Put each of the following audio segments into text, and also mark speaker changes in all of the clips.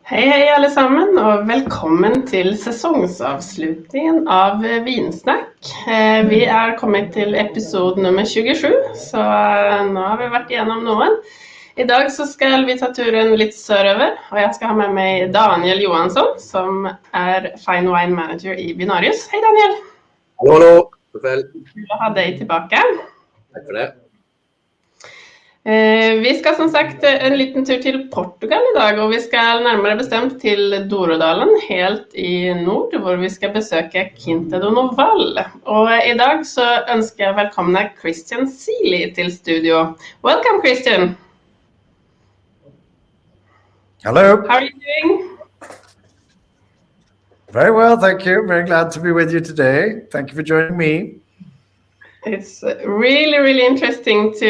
Speaker 1: Hej allesammans och välkommen till säsongsavslutningen av Vinsnakk. Vi är kommit till episod nummer 27, så nu har vi varit igenom noen. Idag så ska vi ta turen lite söderöver och jag ska ha med mig Daniel Johansson som är Fine Wine Manager i Vinosus. Hej Daniel!
Speaker 2: Hallå, kväll.
Speaker 1: Kul att ha dig tillbaka.
Speaker 2: Tack för det.
Speaker 1: Vi ska som sagt en liten tur till Portugal idag och vi ska närmare bestämt till Dourodalen helt i nord där vi ska besöka Quinta do Noval. Och idag så önskar jag välkomna Christian Seeley till studio. Welcome Christian!
Speaker 3: Hello.
Speaker 1: How are you doing?
Speaker 3: Very well, thank you. Very glad to be with you today. Thank you for joining me.
Speaker 1: It's really interesting to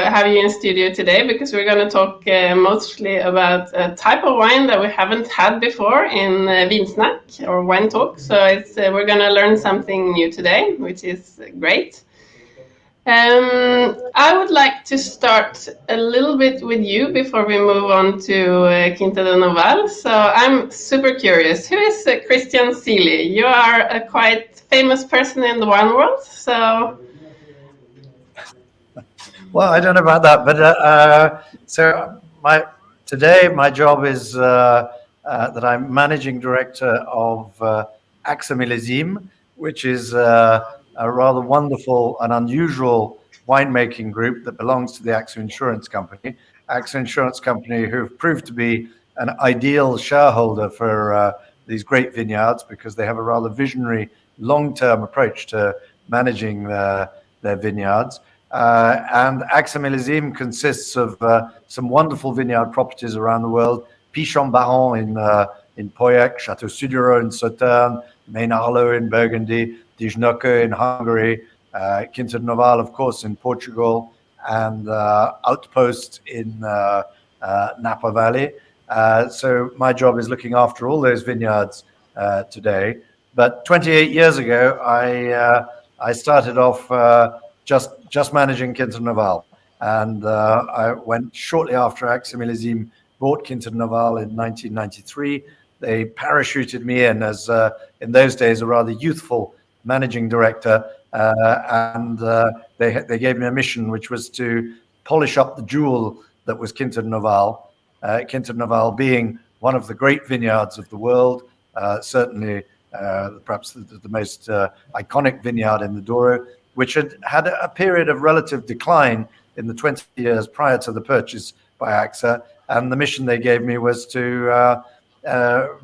Speaker 1: have you in studio today because we're going to talk mostly about a type of wine that we haven't had before in Vinsnakk or wine talk. So we're going to learn something new today, which is great. I would like to start a little bit with you before we move on to Quinta do Noval. So I'm super curious. Who is Christian Seeley? You are a quite famous person in the wine world, so...
Speaker 3: Well, I don't know about that, but today my job is that I'm managing director of AXA Millesime, which is a rather wonderful and unusual winemaking group that belongs to the AXA Insurance Company. AXA Insurance Company, who've proved to be an ideal shareholder for these great vineyards because they have a rather visionary long-term approach to managing their vineyards. And AXA Millesime consists of some wonderful vineyard properties around the world. Pichon Baron in Pauillac, Château Suduiraut in Sauternes, Main Arlot in Burgundy, Vinsnakk in Hungary, Quinta do Noval, of course, in Portugal, and Outpost in Napa Valley. So my job is looking after all those vineyards today. But 28 years ago, I started off just managing Quinta do Noval, and I went shortly after AXA Millesime bought Quinta do Noval in 1993. They parachuted me in as, in those days, a rather youthful managing director, and they gave me a mission, which was to polish up the jewel that was Quinta do Noval. Quinta do Noval being one of the great vineyards of the world, certainly perhaps the most iconic vineyard in the Douro, which had a period of relative decline in the 20 years prior to the purchase by AXA. And the mission they gave me was to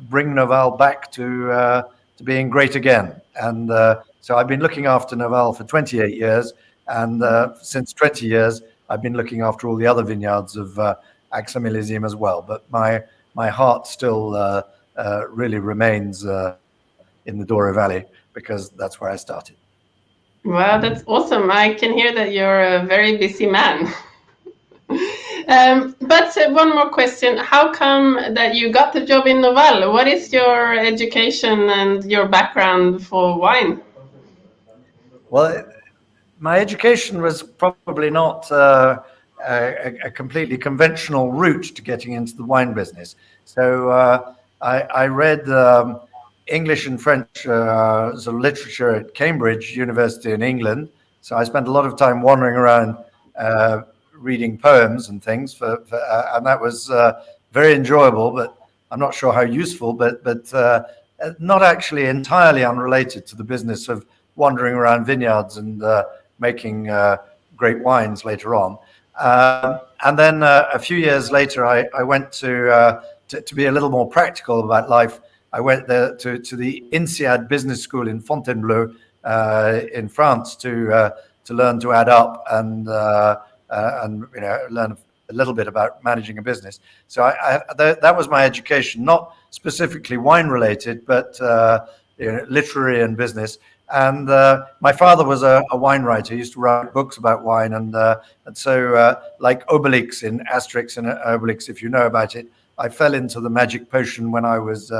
Speaker 3: bring Noval back to being great again. And so I've been looking after Noval for 28 years. And since 20 years, I've been looking after all the other vineyards of AXA Millesime as well. But my heart still really remains in the Douro Valley because that's where I started.
Speaker 1: Wow, that's awesome. I can hear that you're a very busy man. But one more question. How come that you got the job in Noval? What is your education and your background for wine?
Speaker 3: Well, my education was probably not a completely conventional route to getting into the wine business. So I read English and French as a literature at Cambridge University in England. So I spent a lot of time wandering around reading poems and things, and that was very enjoyable, but I'm not sure how useful, but not actually entirely unrelated to the business of wandering around vineyards and making great wines later on. And then a few years later, I went to be a little more practical about life. I went there to the INSEAD Business School in Fontainebleau in France to learn to add up and learn a little bit about managing a business. So that was my education, not specifically wine related, but literary and business. And my father was a wine writer. He used to write books about wine, and so like Obelix in Asterix and Obelix, if you know about it, I fell into the magic potion when I was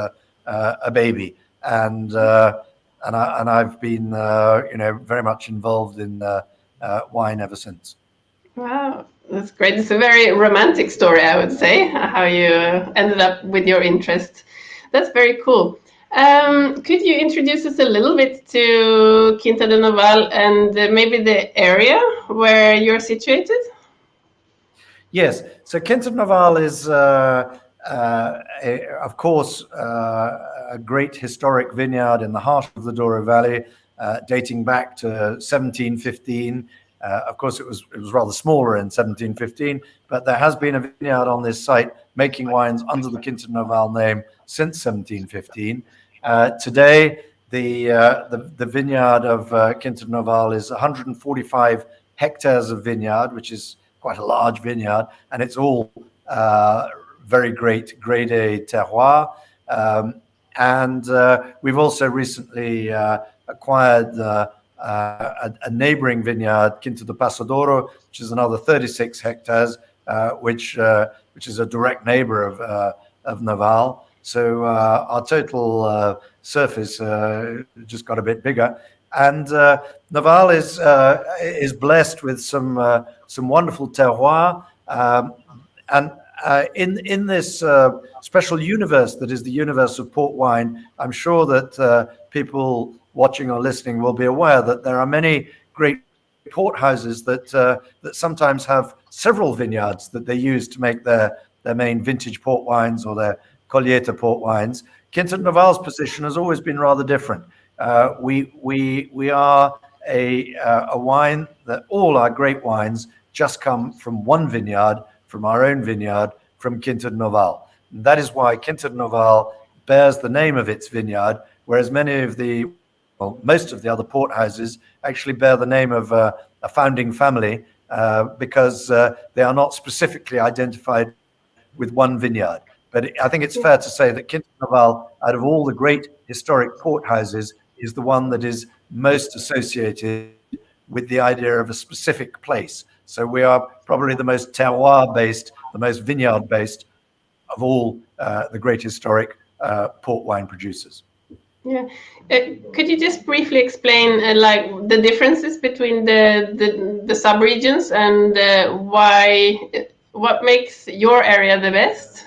Speaker 3: a baby, and I've been very much involved in wine ever since.
Speaker 1: Wow, That's great. It's a very romantic story, I would say, how you ended up with your interest. That's very cool. Could you introduce us a little bit to Quinta de Noval and maybe the area where you're situated?
Speaker 3: Yes, so Quinta de Noval is, of course, a great historic vineyard in the heart of the Douro Valley, dating back to 1715. Of course, it was rather smaller in 1715, but there has been a vineyard on this site making wines under the Quinta de Noval name since 1715. Today, the vineyard of Quinta de Noval is 145 hectares of vineyard, which is quite a large vineyard, and it's all very great grade A terroir. And we've also recently acquired a neighboring vineyard, Quinta de Passo d'Oro, which is another 36 hectares, which is a direct neighbor of Noval. So our total surface just got a bit bigger. And Noval is blessed with some wonderful terroir, and in this special universe that is the universe of port wine, I'm sure that people watching or listening will be aware that there are many great port houses that sometimes have several vineyards that they use to make their main vintage port wines or their Colheita port wines. Quinta de Noval's position has always been rather different. We are a wine that all our great wines just come from one vineyard, from our own vineyard, from Quinta de Noval. And that is why Quinta de Noval bears the name of its vineyard, whereas most of the other port houses actually bear the name of a founding family because they are not specifically identified with one vineyard. But I think it's fair to say that Quinta de Noval, out of all the great historic port houses, is the one that is most associated with the idea of a specific place. So we are probably the most terroir-based, the most vineyard-based of all the great historic port wine producers.
Speaker 1: Yeah, could you just briefly explain like the differences between the sub-regions and what makes your area the best?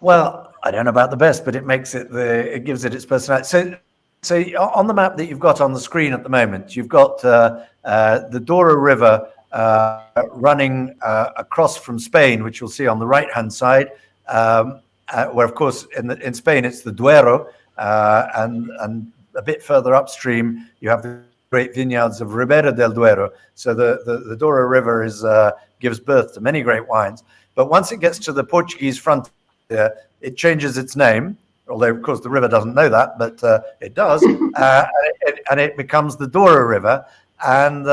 Speaker 1: Well,
Speaker 3: I don't know about the best, but it gives it its personality. So on the map that you've got on the screen at the moment, you've got the Douro River running across from Spain, which you'll see on the right-hand side, where, of course, in Spain it's the Douro, and a bit further upstream you have the great vineyards of Ribera del Duero. So the Douro River gives birth to many great wines. But once it gets to the Portuguese frontier, it changes its name, although of course the river doesn't know that, but it does, and it becomes the Douro River. And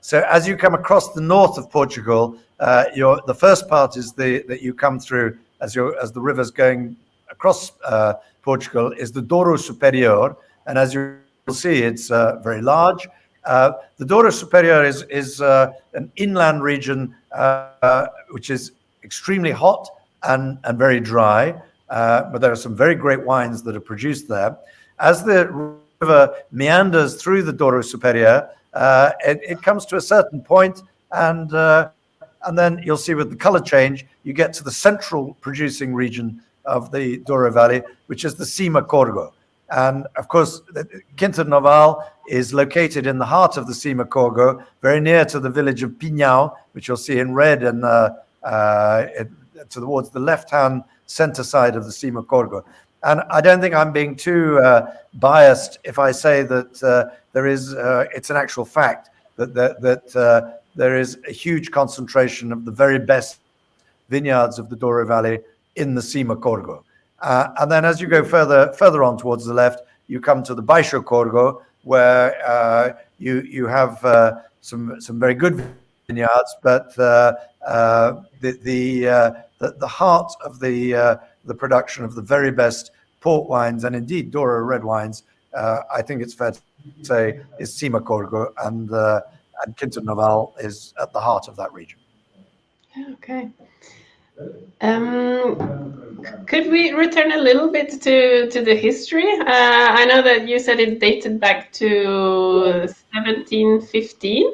Speaker 3: so as you come across the north of Portugal, the first part is that you come through as the river's going across Portugal is the Douro Superior, and as you'll see, it's very large. The Douro Superior is an inland region which is extremely hot and very dry, but there are some very great wines that are produced there. As the river meanders through the Douro Superior, it comes to a certain point, and then you'll see with the color change, you get to the central producing region of the Douro Valley, which is the Cima Corgo. And of course, Quinta de Noval is located in the heart of the Cima Corgo, very near to the village of Pinhão, which you'll see in red and towards the left-hand center side of the Cima Corgo. And I don't think I'm being too biased if I say that it's an actual fact that there is a huge concentration of the very best vineyards of the Douro Valley in the Cima Corgo. And then as you go further on towards the left, you come to the Baixo Corgo, where you have some very good vineyards, but the heart of the production of the very best port wines, and indeed Douro red wines, I think it's fair to say, is Cima Corgo, and Quinta de Noval is at the heart of that region.
Speaker 1: Okay. Could we return a little bit to the history? I know that you said it dated back to 1715.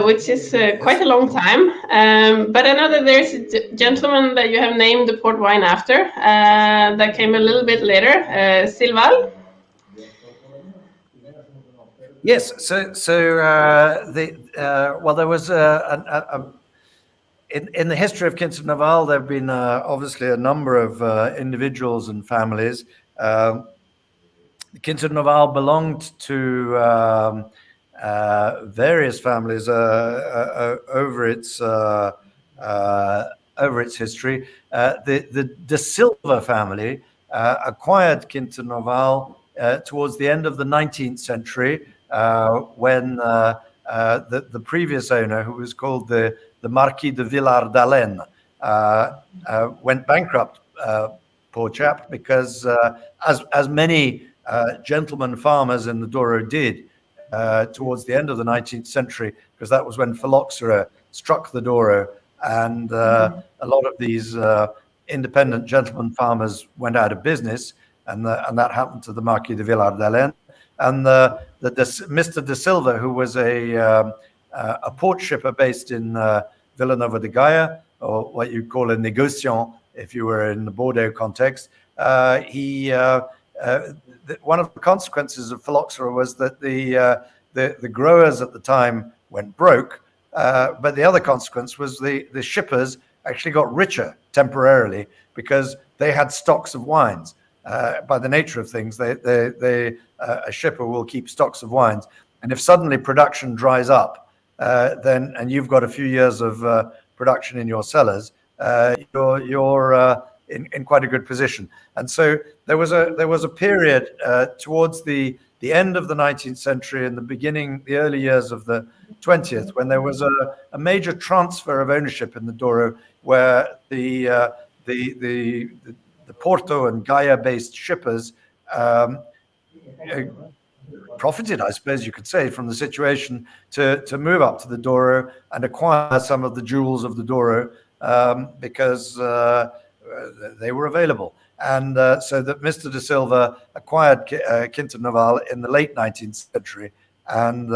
Speaker 1: which is quite a long time. But I know that there's a gentleman that you have named the port wine after that came a little bit later, Silva.
Speaker 3: Yes, well, there was in the history of Quinta Noval, there have been obviously a number of individuals and families. Quinta Noval belonged to various families over its history. The da Silva family acquired Quinta Noval towards the end of the 19th century, when the previous owner, who was called the Marquis de Villar d'Alen, went bankrupt. Poor chap, because as many gentlemen farmers in the Douro did towards the end of the 19th century, because that was when phylloxera struck the Douro, and a lot of these independent gentleman farmers went out of business, and that happened to the Marquis de Villar d'Alen. And Mr. da Silva, who was a port shipper based in Villanova de Gaia, or what you call a négociant if you were in the Bordeaux context, one of the consequences of phylloxera was that the growers at the time went broke, but the other consequence was the shippers actually got richer temporarily because they had stocks of wines. By the nature of things, a shipper will keep stocks of wines, and if suddenly production dries up, and you've got a few years of production in your cellars, you're in quite a good position. And so there was a period towards the end of the 19th century and the early years of the 20th, when there was a major transfer of ownership in the Douro, where the Porto and Gaia-based shippers profited, I suppose you could say, from the situation to move up to the Douro and acquire some of the jewels of the Douro, because they were available. And so that Mr. da Silva acquired Quinta Noval in the late 19th century, and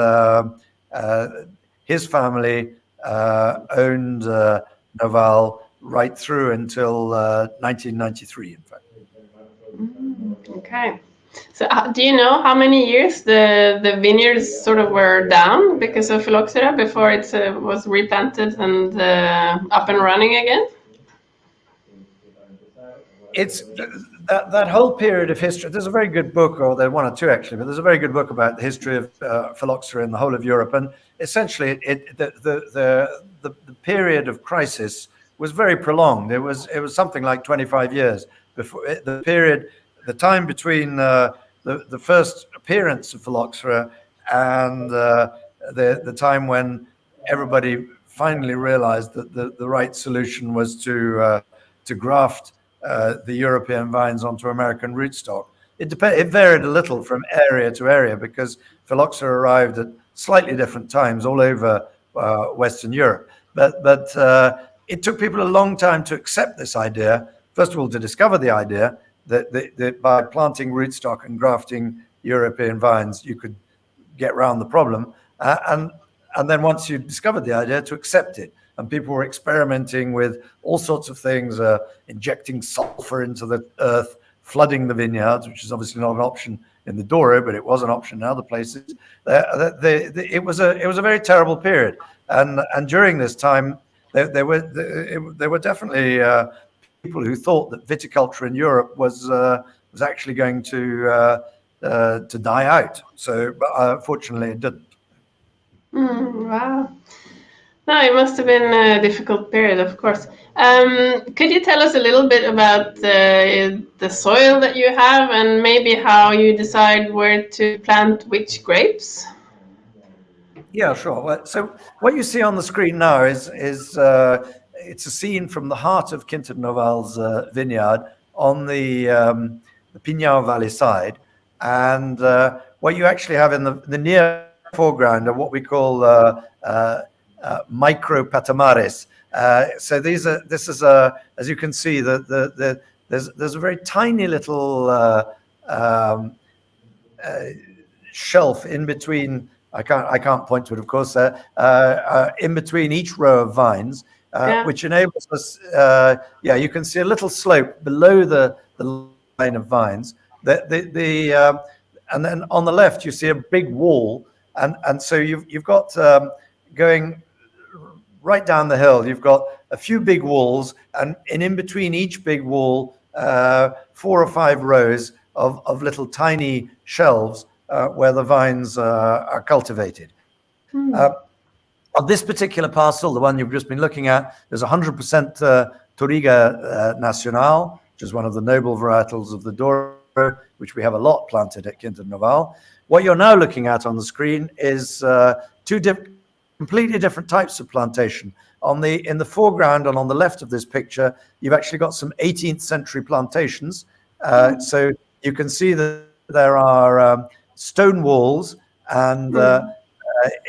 Speaker 3: his family owned Noval right through until 1993, in fact.
Speaker 1: Okay. So do you know how many years the vineyards sort of were down because of phylloxera before it was replanted and up and running again?
Speaker 3: It's that whole period of history. There's a very good book, or there are one or two actually, but there's a very good book about the history of phylloxera in the whole of Europe. And essentially, the period of crisis was very prolonged. It was something like 25 years before the time between the first appearance of phylloxera and the time when everybody finally realized that the right solution was to graft the European vines onto American rootstock. It varied a little from area to area because phylloxera arrived at slightly different times all over Western Europe. But it took people a long time to accept this idea. First of all, to discover the idea that by planting rootstock and grafting European vines, you could get around the problem. And then once you discovered the idea, to accept it. And people were experimenting with all sorts of things, injecting sulfur into the earth, flooding the vineyards, which is obviously not an option in the Douro, but it was an option in other places. It was a very terrible period. And during this time, there were definitely people who thought that viticulture in Europe was actually going to die out. So, fortunately, it didn't.
Speaker 1: Wow. No, it must have been a difficult period, of course. Could you tell us a little bit about the soil that you have and maybe how you decide where to plant which grapes?
Speaker 3: Yeah, sure. Well, so what you see on the screen now is it's a scene from the heart of Quinta Noval's vineyard on the Pichon Valley side, and what you actually have in the near foreground are what we call micro patamares. So this is as you can see, there's a very tiny little shelf in between I can't point to it, of course. In between each row of vines, which enables us. You can see a little slope below the line of vines. And then on the left you see a big wall, and so you've got going right down the hill. You've got a few big walls, and in between each big wall, 4 or 5 rows of little tiny shelves where the vines are cultivated. On this particular parcel, the one you've just been looking at, there's 100% Touriga Nacional, which is one of the noble varietals of the Douro, which we have a lot planted at Quinta Noval. What you're now looking at on the screen is two completely different types of plantation. In the foreground and on the left of this picture, you've actually got some 18th century plantations. So you can see that there are stone walls, and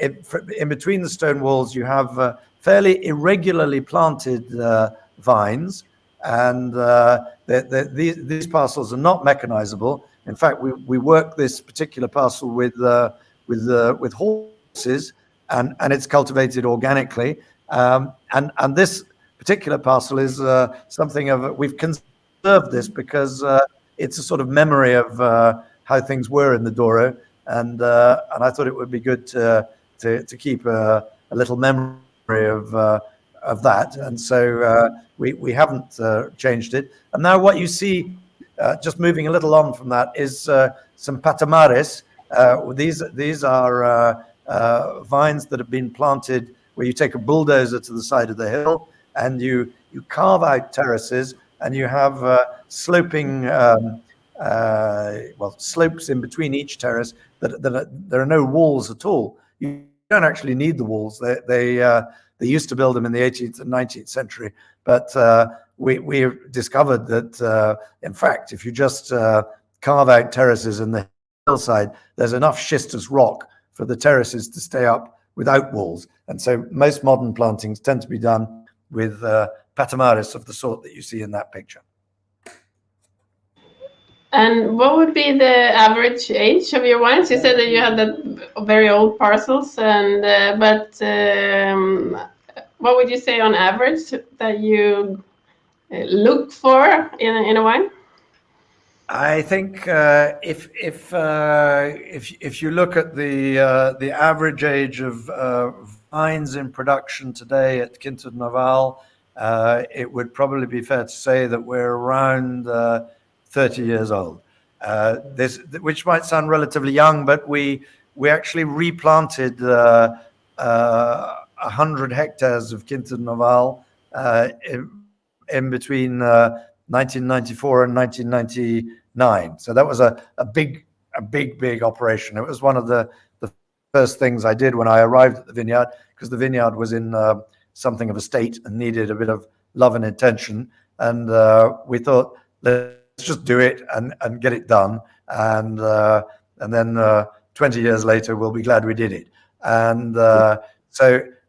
Speaker 3: in between the stone walls you have fairly irregularly planted vines, and these parcels are not mechanizable. In fact, we work this particular parcel with horses, and it's cultivated organically. And this particular parcel is something of we've conserved this because it's a sort of memory of how things were in the Douro, and I thought it would be good to keep a little memory of that, and so we haven't changed it. And now what you see, just moving a little on from that, is some patamares. These are vines that have been planted where you take a bulldozer to the side of the hill and you carve out terraces, and you have sloping slopes in between each terrace. There are no walls at all. You don't actually need the walls. They used to build them in the 18th and 19th century, but we discovered that in fact, if you just carve out terraces in the hillside, there's enough schistous rock for the terraces to stay up without walls. And so most modern plantings tend to be done with patamares of the sort that you see in that picture.
Speaker 1: And what would be the average age of your wines? You said that you had the very old parcels, and but what would you say on average that you look for in a wine?
Speaker 3: I think if you look at the average age of vines in production today at Quinta Noval, it would probably be fair to say that we're around 30 years old. Which might sound relatively young, but we actually replanted 100 hectares of Quinta Noval in between 1994 and 1999. So that was a big operation. It was one of the first things I did when I arrived at the vineyard, because the vineyard was in something of a state and needed a bit of love and attention. And we thought, let's just do it and get it done. And then 20 years later, we'll be glad we did it. And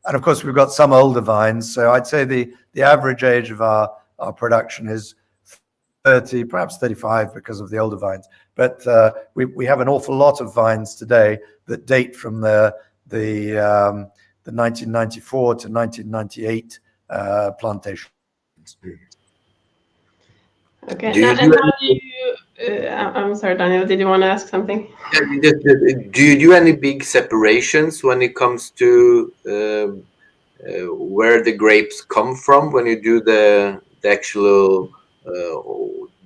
Speaker 3: and of course, we've got some older vines. So I'd say the average age of our production is 30, perhaps 35 because of the older vines. But we have an awful lot of vines today that date from the 1994 to 1998 plantations.
Speaker 1: Okay. I'm sorry, Daniel, did you want to ask something?
Speaker 2: Do you do any big separations when it comes to where the grapes come from when you do the actual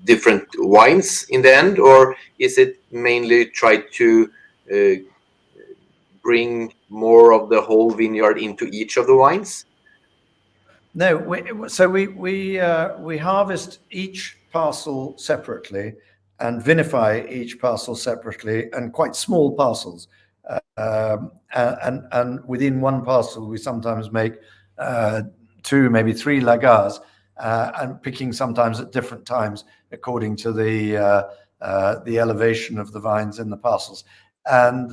Speaker 2: different wines in the end, or is it mainly try to bring more of the whole vineyard into each of the wines?
Speaker 3: No, we harvest each parcel separately and vinify each parcel separately, and quite small parcels. And within one parcel, we sometimes make 2, maybe 3 lagars, and picking sometimes at different times according to the elevation of the vines in the parcels. And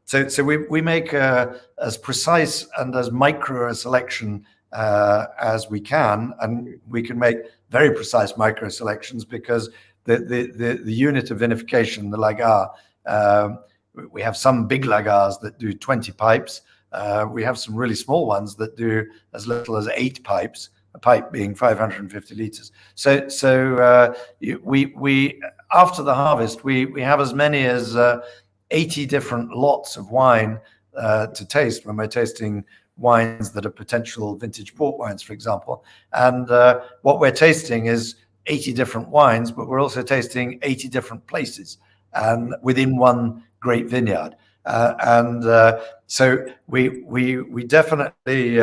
Speaker 3: so we make as precise and as micro a selection as we can, and we can make very precise micro selections because the unit of vinification, the lagar, we have some big lagars that do 20 pipes. We have some really small ones that do as little as 8 pipes, a pipe being 550 liters. So we after the harvest, we have as many as 80 different lots of wine to taste when we're tasting wines that are potential vintage port wines, for example. And what we're tasting is 80 different wines, but we're also tasting 80 different places and within one great vineyard. So we definitely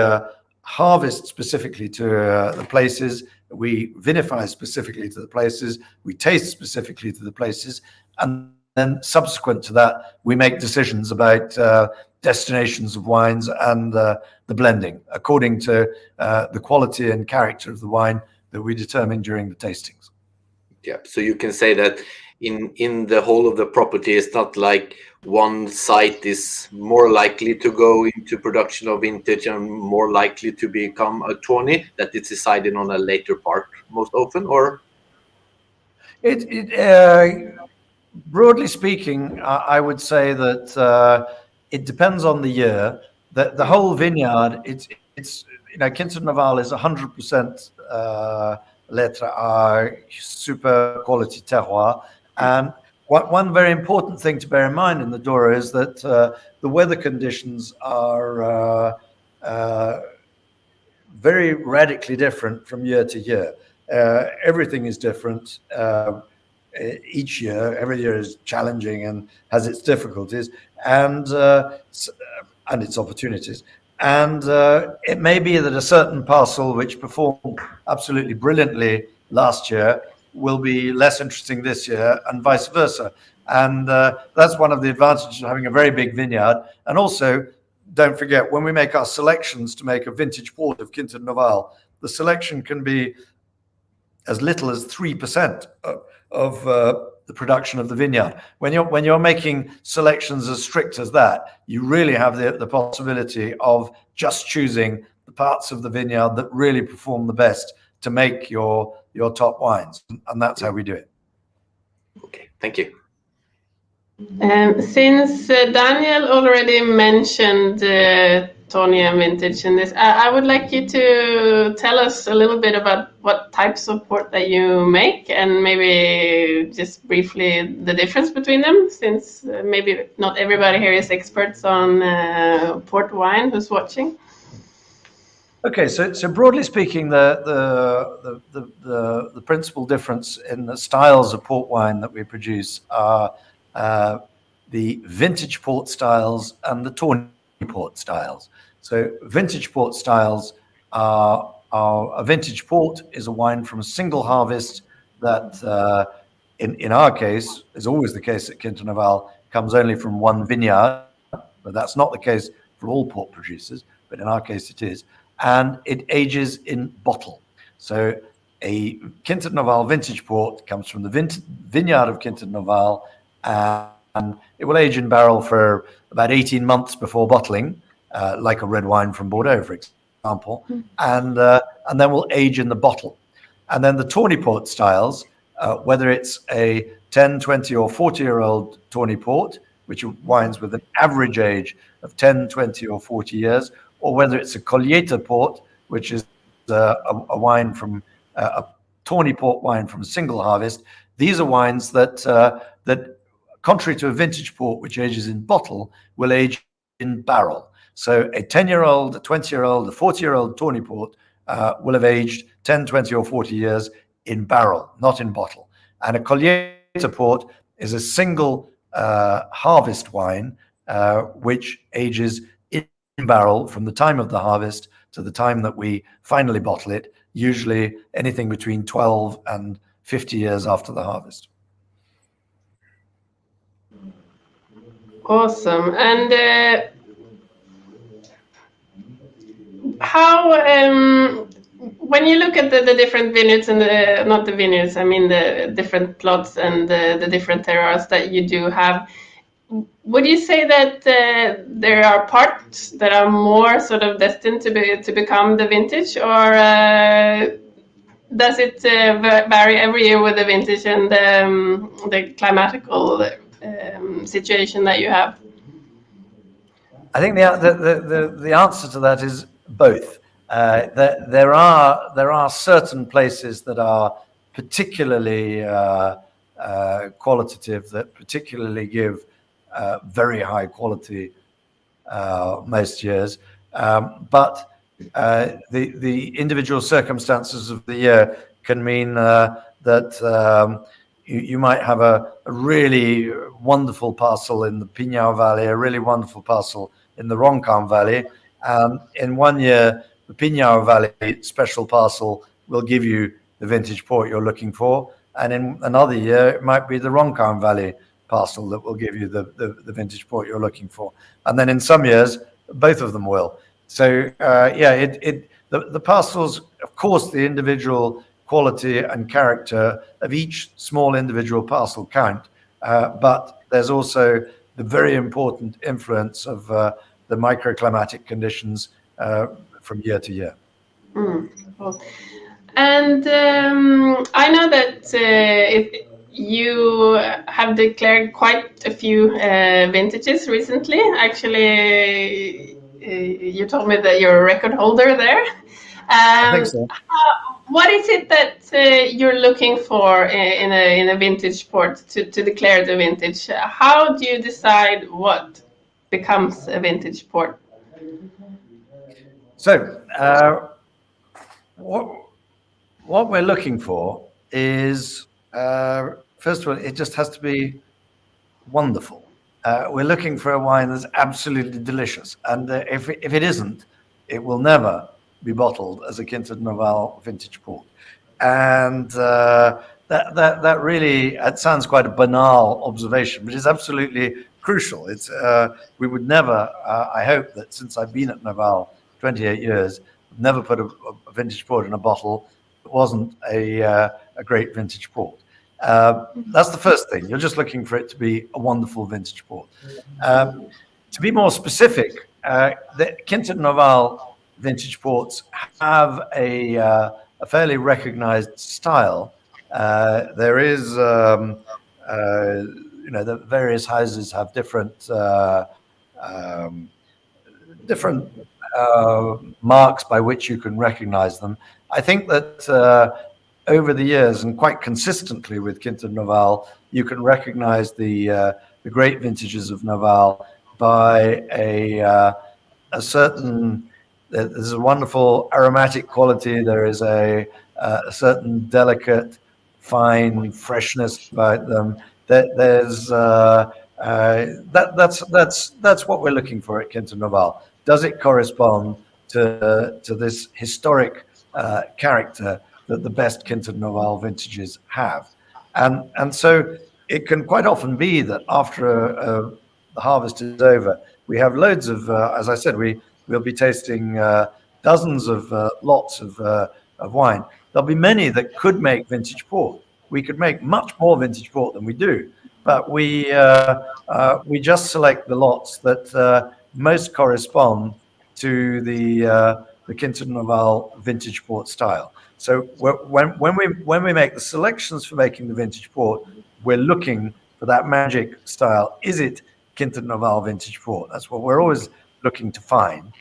Speaker 3: harvest specifically to the places, we vinify specifically to the places, we taste specifically to the places, and then subsequent to that, we make decisions about destinations of wines and the blending according to the quality and character of the wine that we determine during the tastings.
Speaker 2: Yeah, so you can say that in the whole of the property, it's not like one site is more likely to go into production of vintage and more likely to become a tawny, that it's decided on a later part most often, or?
Speaker 3: Broadly speaking, I would say that it depends on the year. The whole vineyard, it's Quinta Noval is 100% lettre A, super quality terroir. And one very important thing to bear in mind in the Douro is that the weather conditions are very radically different from year to year. Everything is different each year. Every year is challenging and has its difficulties and its opportunities. And it may be that a certain parcel which performed absolutely brilliantly last year will be less interesting this year, and vice versa. And that's one of the advantages of having a very big vineyard. And also, don't forget, when we make our selections to make a vintage port of Quinta Noval, the selection can be as little as 3% of the production of the vineyard. When you're making selections as strict as that, you really have the possibility of just choosing the parts of the vineyard that really perform the best to make your top wines, and that's how we do it.
Speaker 2: Okay, thank you.
Speaker 1: Since Daniel already mentioned Tawny and vintage in this, I would like you to tell us a little bit about what types of port that you make, and maybe just briefly the difference between them, since maybe not everybody here is experts on port wine who's watching.
Speaker 3: Okay, so broadly speaking, the principal difference in the styles of port wine that we produce are the vintage port styles and the tawny port styles. So vintage port styles are a vintage port is a wine from a single harvest that, in our case, is always the case at Quinta Noval, comes only from one vineyard, but that's not the case for all port producers, but in our case it is. And it ages in bottle. So a Quinta Noval vintage port comes from the vineyard of Quinta Noval, and it will age in barrel for about 18 months before bottling, like a red wine from Bordeaux, for example, and then will age in the bottle. And then the tawny port styles, whether it's a 10, 20 or 40-year-old tawny port, which are wines with an average age of 10, 20 or 40 years, or whether it's a colheita port, which is a wine from a tawny port wine from a single harvest. These are wines that, contrary to a vintage port, which ages in bottle, will age in barrel. So a 10-year-old, a 20-year-old, a 40-year-old tawny port will have aged 10, 20 or 40 years in barrel, not in bottle. And a colheita port is a single harvest wine which ages in barrel from the time of the harvest to the time that we finally bottle it, usually anything between 12 and 50 years after the harvest.
Speaker 1: Awesome. And how, when you look at the different vineyards and not the vineyards, I mean the different plots and the different terroirs that you do have, would you say that there are parts that are more sort of destined to become the vintage, or does it vary every year with the vintage and the climatical situation that you have?
Speaker 3: I think the answer to that is both. There are certain places that are particularly qualitative, that particularly give very high quality most years, but the individual circumstances of the year can mean that you might have a really wonderful parcel in the Pinhão Valley, a really wonderful parcel in the Roncam Valley. In one year, the Pinhão Valley special parcel will give you the vintage port you're looking for, and in another year, it might be the Roncam Valley parcel that will give you the vintage port you're looking for. And then in some years, both of them will. So the parcels, of course, the individual quality and character of each small individual parcel count, but there's also the very important influence of the microclimatic conditions from year to year.
Speaker 1: Cool. And I know that you have declared quite a few vintages recently. Actually, you told me that you're a record holder there.
Speaker 3: I think so.
Speaker 1: What is it that you're looking for in a vintage port to declare the vintage? How do you decide what becomes a vintage port?
Speaker 3: So what we're looking for is, first of all, it just has to be wonderful. We're looking for a wine that's absolutely delicious, and if it isn't, it will never be bottled as a Quinta Noval vintage port. And that really, it sounds quite a banal observation, but it's absolutely crucial. It's we would never, I hope that since I've been at Noval 28 years, never put a vintage port in a bottle that wasn't a great vintage port. That's the first thing. You're just looking for it to be a wonderful vintage port. To be more specific, the Quinta Noval vintage ports have a fairly recognized style. There is, the various houses have different marks by which you can recognize them. I think that over the years, and quite consistently with Quinta Noval, you can recognize the great vintages of Noval by a certain. There's a wonderful aromatic quality. There is a certain delicate, fine freshness about them. There's that's what we're looking for at Quinta Noval. Does it correspond to this historic character that the best Quinta Noval vintages have? And so it can quite often be that after the harvest is over, we have loads of, as I said, we'll be tasting dozens of lots of wine. There'll be many that could make vintage port. We could make much more vintage port than we do, but we just select the lots that most correspond to the Quinta Noval vintage port style. So when we make the selections for making the vintage port, we're looking for that magic style. Is it Quinta Noval vintage port? That's what we're always looking to find.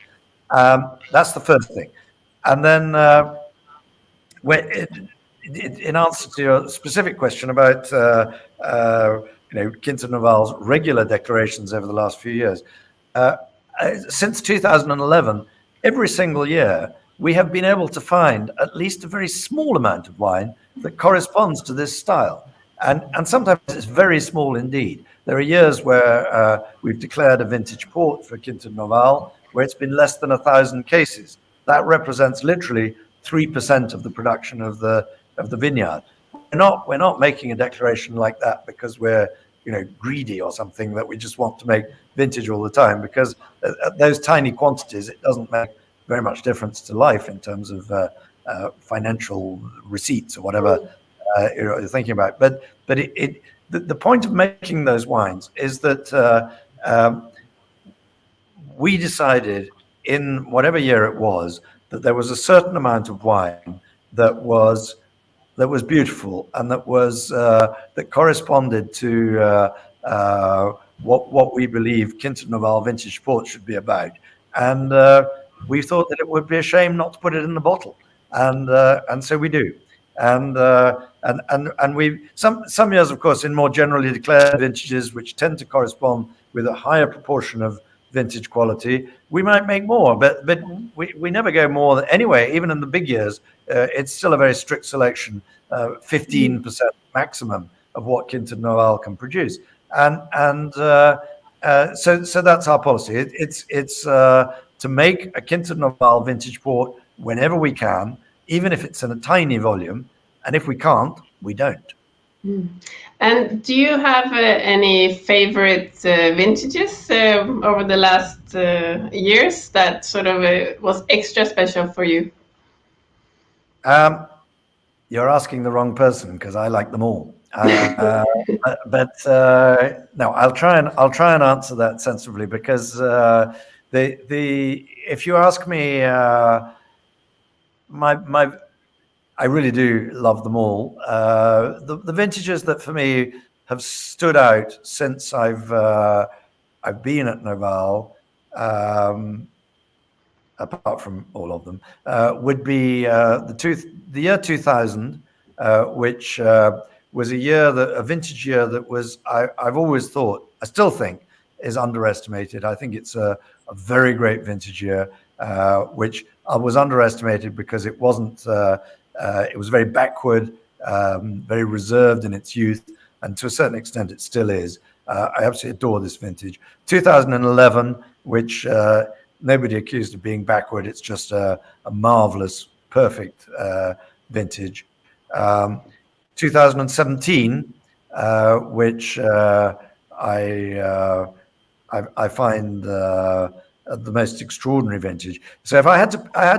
Speaker 3: That's the first thing. And then in answer to your specific question about Quinta Noval's regular declarations over the last few years, since 2011, every single year we have been able to find at least a very small amount of wine that corresponds to this style. And sometimes it's very small indeed. There are years where we've declared a vintage port for Quinta Noval where it's been less than 1,000 cases. That represents literally 3% of the production of the vineyard. We're not making a declaration like that because we're greedy or something, that we just want to make vintage all the time, because at those tiny quantities it doesn't make very much difference to life in terms of financial receipts or whatever you're thinking about. But the point of making those wines is that we decided in whatever year it was that there was a certain amount of wine that was beautiful and that was that corresponded to what we believe Quinta Noval vintage port should be about, and we thought that it would be a shame not to put it in the bottle, and so we do. And we some years, of course, in more generally declared vintages, which tend to correspond with a higher proportion of vintage quality, we might make more, but we never go more than, anyway. Even in the big years, it's still a very strict selection, 15% maximum of what Quinta Noval can produce, and so that's our policy. It's to make a Quinta Noval vintage port whenever we can, even if it's in a tiny volume, and if we can't, we don't.
Speaker 1: And do you have any favorite vintages over the last years that sort of was extra special for you?
Speaker 3: You're asking the wrong person, because I like them all. But no, I'll try and answer that sensibly, because if you ask me, I really do love them all. The vintages that for me have stood out since I've been at Noval, apart from all of them, would be the year 2000, which was a vintage year that was, I've always thought, I still think, is underestimated. I think it's a very great vintage year, which was underestimated because it wasn't. It was very backward, very reserved in its youth, and to a certain extent it still is. I absolutely adore this vintage. 2011, which nobody accused of being backward. It's just a marvelous, perfect vintage. 2017, which I find the most extraordinary vintage. So if I had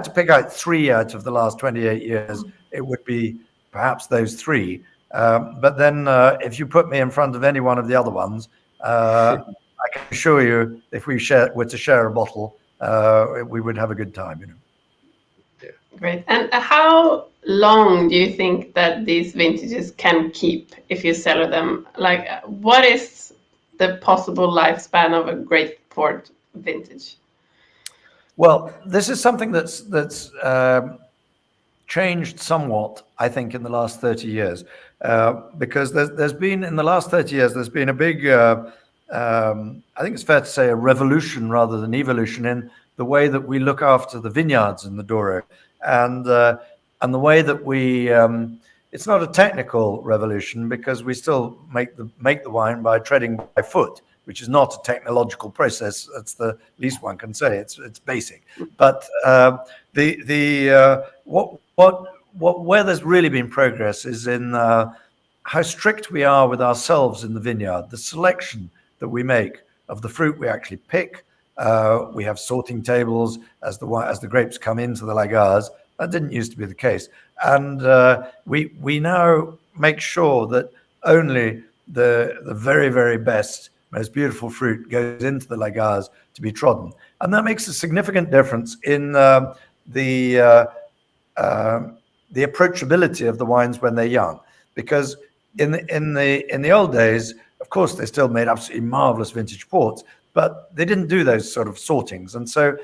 Speaker 3: to pick out 3 out of the last 28 years, it would be perhaps those 3. But then if you put me in front of any one of the other ones, I can assure you, if we were to share a bottle, we would have a good time, you know.
Speaker 1: Yeah. Great. And how long do you think that these vintages can keep if you sell them? Like, what is the possible lifespan of a great port vintage?
Speaker 3: Well, this is something that's changed somewhat, I think, in the last 30 years, because there's been, in the last 30 years, there's been a big, I think it's fair to say, a revolution rather than evolution in the way that we look after the vineyards in the Douro, and the way that we. It's not a technical revolution, because we still make the wine by treading by foot, which is not a technological process. That's the least one can say. It's basic. But where there's really been progress is in how strict we are with ourselves in the vineyard. The selection that we make of the fruit we actually pick. We have sorting tables as the grapes come into the lagars. That didn't used to be the case, and we now make sure that only the very, very best, most beautiful fruit goes into the lagars to be trodden, and that makes a significant difference in the approachability of the wines when they're young. Because in the old days, of course, they still made absolutely marvelous vintage ports, but they didn't do those sort of sortings, and so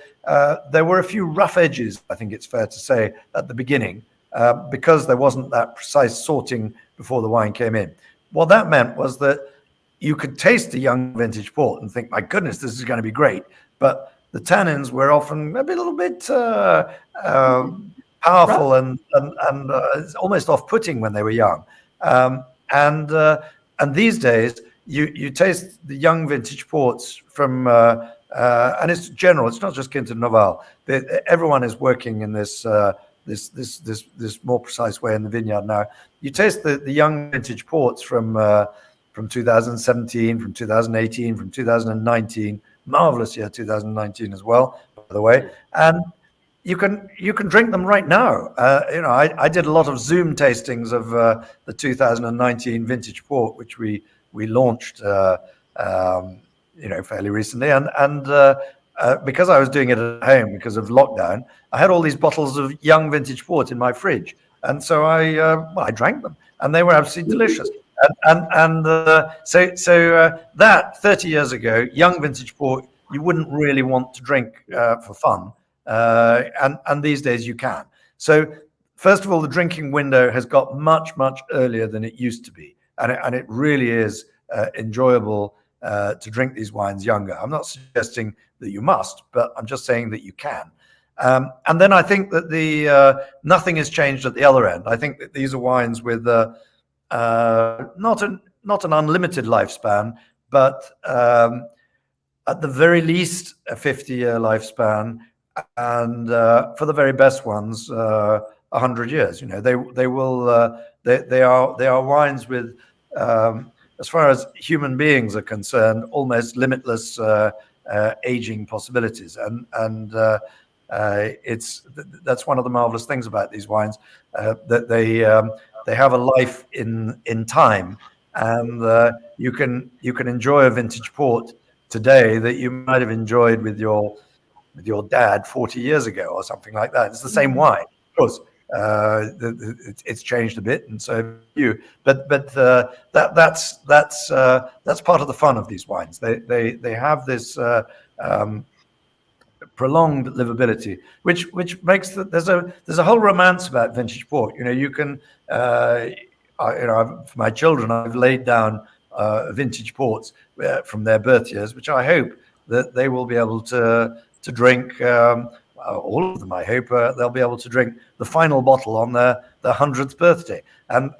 Speaker 3: there were a few rough edges, I think it's fair to say, at the beginning, because there wasn't that precise sorting before the wine came in. What that meant was that you could taste a young vintage port and think, my goodness, this is going to be great. But the tannins were often a little bit powerful and almost off-putting when they were young. And these days, you taste the young vintage ports from, and it's general. It's not just Quinta Noval. Everyone is working in this more precise way in the vineyard now. You taste the young vintage ports from 2017, from 2018, from 2019. Marvelous year 2019 as well, by the way. And you can drink them right now. I did a lot of Zoom tastings of the 2019 vintage port, which we launched fairly recently, and because I was doing it at home because of lockdown, I had all these bottles of young vintage port in my fridge, and so I drank them, and they were absolutely delicious. So that 30 years ago, young vintage port, you wouldn't really want to drink for fun, and these days you can. So first of all, the drinking window has got much earlier than it used to be, and it really is enjoyable to drink these wines younger. I'm not suggesting that you must, but I'm just saying that you can. And then I think that nothing has changed at the other end. I think that these are wines with not an unlimited lifespan, but at the very least a 50-year lifespan, and for the very best ones, 100 years. You know, they are wines with, as far as human beings are concerned, almost limitless aging possibilities, and that's one of the marvelous things about these wines, that they have a life in time, and you can enjoy a vintage port today that you might have enjoyed with your dad 40 years ago or something like that. It's the same wine, of course. It's changed a bit, and so have you. But that's part of the fun of these wines. They have this prolonged livability, which makes there's a whole romance about vintage port. You know, you can for my children, I've laid down vintage ports from their birth years, which I hope that they will be able to drink. All of them, I hope, they'll be able to drink the final bottle on their 100th birthday, and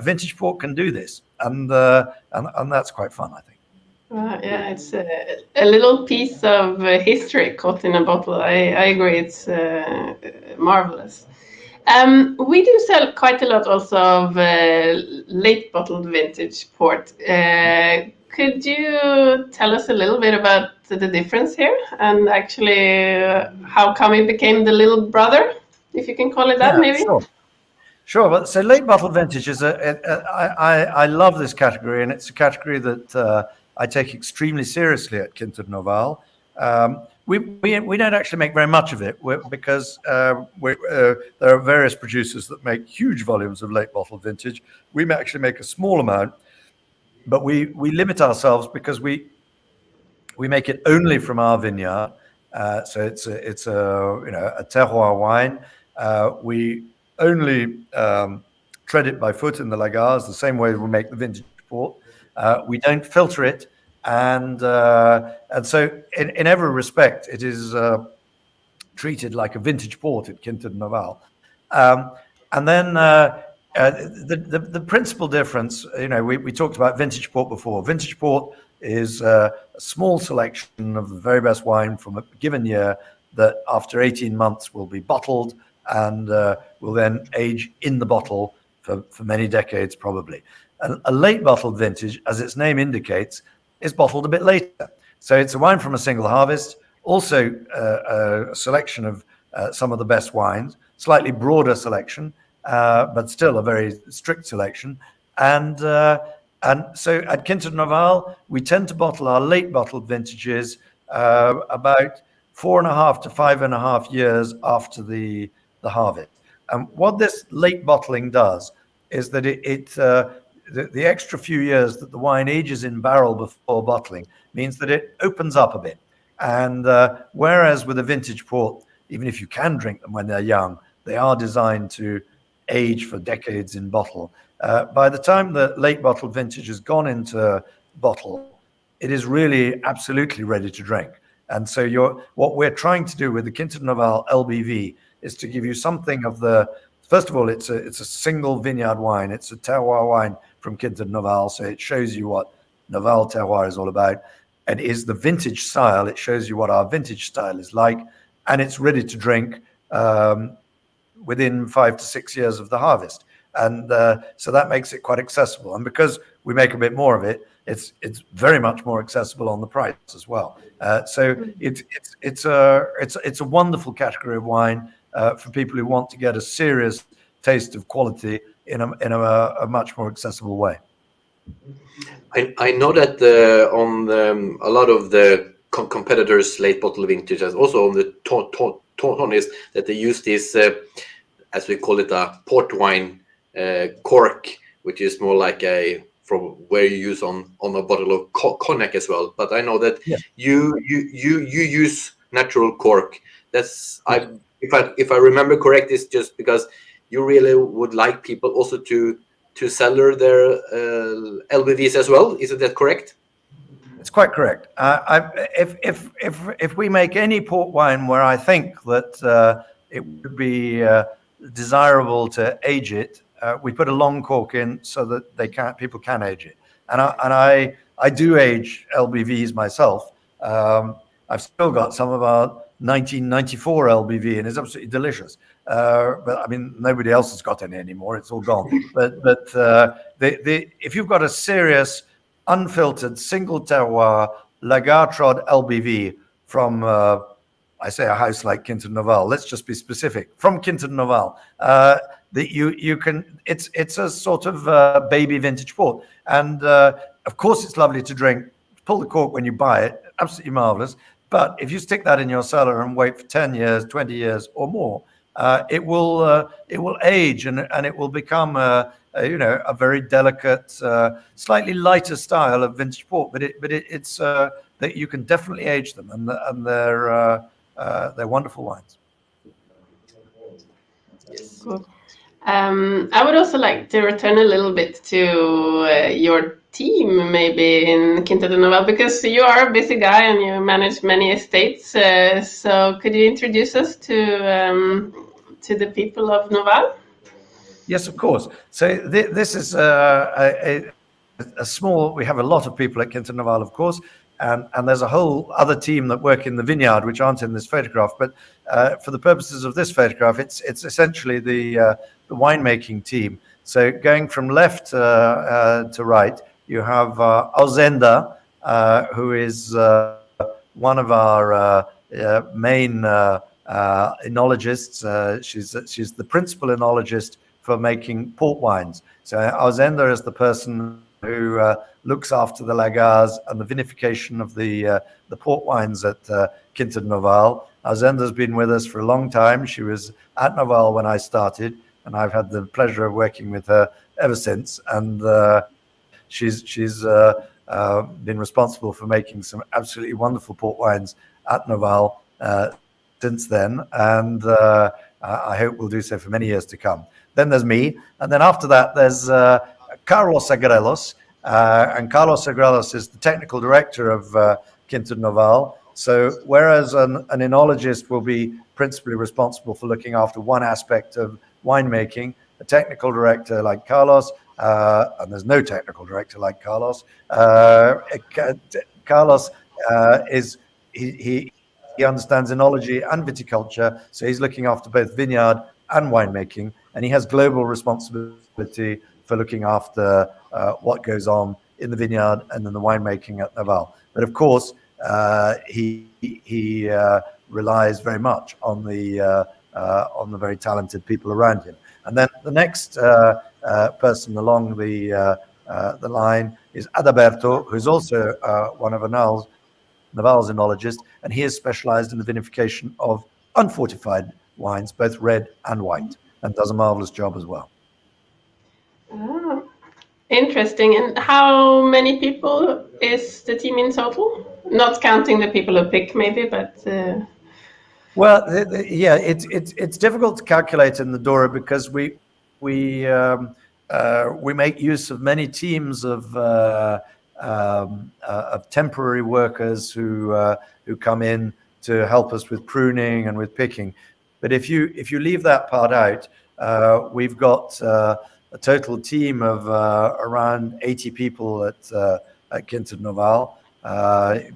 Speaker 3: vintage port can do this, and that's quite fun, I think.
Speaker 1: Yeah, it's a little piece of history caught in a bottle. I agree, it's marvelous. We do sell quite a lot also of late bottled vintage port. Could you tell us a little bit about the difference here, and actually how come it became the little brother, if you can call it that? Yeah, maybe?
Speaker 3: Sure. But so late bottled vintage is I love this category, and it's a category that I take extremely seriously at Quinta Noval. We don't actually make very much of it because there are various producers that make huge volumes of late bottled vintage. We actually make a small amount, but we limit ourselves because we make it only from our vineyard. So it's a terroir wine. We only tread it by foot in the lagars, the same way we make the vintage port. We don't filter it, and so in every respect, it is treated like a vintage port at Quinta Noval. And then the principal difference, we talked about vintage port before. Vintage port is a small selection of the very best wine from a given year that after 18 months will be bottled and will then age in the bottle for many decades probably. A late bottled vintage, as its name indicates, is bottled a bit later. So it's a wine from a single harvest, also a selection of some of the best wines, slightly broader selection, but still a very strict selection. And so at Quinta Noval, we tend to bottle our late bottled vintages about 4.5 to 5.5 years after the harvest. And what this late bottling does is that the extra few years that the wine ages in barrel before bottling means that it opens up a bit. And whereas with a vintage port, even if you can drink them when they're young, they are designed to age for decades in bottle. By the time the late bottled vintage has gone into bottle, it is really absolutely ready to drink. And so what we're trying to do with the Quinta Noval LBV is to give you something of first of all, it's a single vineyard wine. It's a terroir wine from Quinta Noval, so it shows you what Noval terroir is all about. And is the vintage style. It shows you what our vintage style is like, and it's ready to drink within 5 to 6 years of the harvest. And so that makes it quite accessible. And because we make a bit more of it, it's very much more accessible on the price as well. So it's a wonderful category of wine for people who want to get a serious taste of quality in a much more accessible way.
Speaker 2: I know that on a lot of the competitors' late bottle vintages, also on the tonics, that they use this, as we call it, a port wine cork, which is more like from where you use on a bottle of cognac as well. But I know that you use natural cork. That's if I remember correct, it's just because you really would like people also to cellar their LBVs as well. Isn't that correct?
Speaker 3: It's quite correct. If we make any port wine where I think that it would be desirable to age it, we put a long cork in so that people can age it. And I do age LBVs myself. I've still got some of our 1994 LBV, and it's absolutely delicious. But I mean, nobody else has got any anymore. It's all gone. But if you've got a serious, unfiltered, single terroir, lagar-trod LBV from, I say a house like Quinta Noval. Let's just be specific. From Quinta Noval, that you can. It's a sort of baby vintage port, and of course it's lovely to drink. Pull the cork when you buy it. Absolutely marvelous. But if you stick that in your cellar and wait for 10 years, 20 years or more, it will age and it will become a very delicate, slightly lighter style of vintage port. But it's that you can definitely age them, and they're wonderful wines.
Speaker 2: Yes.
Speaker 1: Cool. I would also like to return a little bit to your team, maybe in Quinta de Noval, because you are a busy guy and you manage many estates. So could you introduce us to the people of Noval?
Speaker 3: Yes, of course. So this is a small. We have a lot of people at Quinta Noval, of course, and there's a whole other team that work in the vineyard, which aren't in this photograph. But for the purposes of this photograph, it's essentially the winemaking team. So going from left to right, you have Ausenda, who is one of our main enologists. She's the principal enologist for making port wines. So Ausenda is the person who looks after the lagars and the vinification of the port wines at Quinta de Noval. Ausenda's been with us for a long time. She was at Noval when I started, and I've had the pleasure of working with her ever since. And she's been responsible for making some absolutely wonderful port wines at Noval since then, and I hope we'll do so for many years to come. Then there's me, and then after that there's Carlos Agrelos, and Carlos Agrelos is the technical director of Quinta de Noval. So whereas an enologist will be principally responsible for looking after one aspect of winemaking, a technical director like Carlos, and there's no technical director like Carlos. Carlos he understands enology and viticulture, so he's looking after both vineyard and winemaking, and he has global responsibility for looking after what goes on in the vineyard and in the winemaking at Noval. But of course, he relies very much on the very talented people around him. And then the next person along the line is Adalberto, who's also one of Noval's enologists, and he is specialized in the vinification of unfortified wines, both red and white, and does a marvelous job as well.
Speaker 1: Ah, interesting. And how many people is the team in total? Not counting the people who pick, maybe, but.
Speaker 3: Well, yeah, it's difficult to calculate in the Douro because we make use of many teams of temporary workers who come in to help us with pruning and with picking. But if you leave that part out, we've got a total team of around 80 people at Quinta de Noval,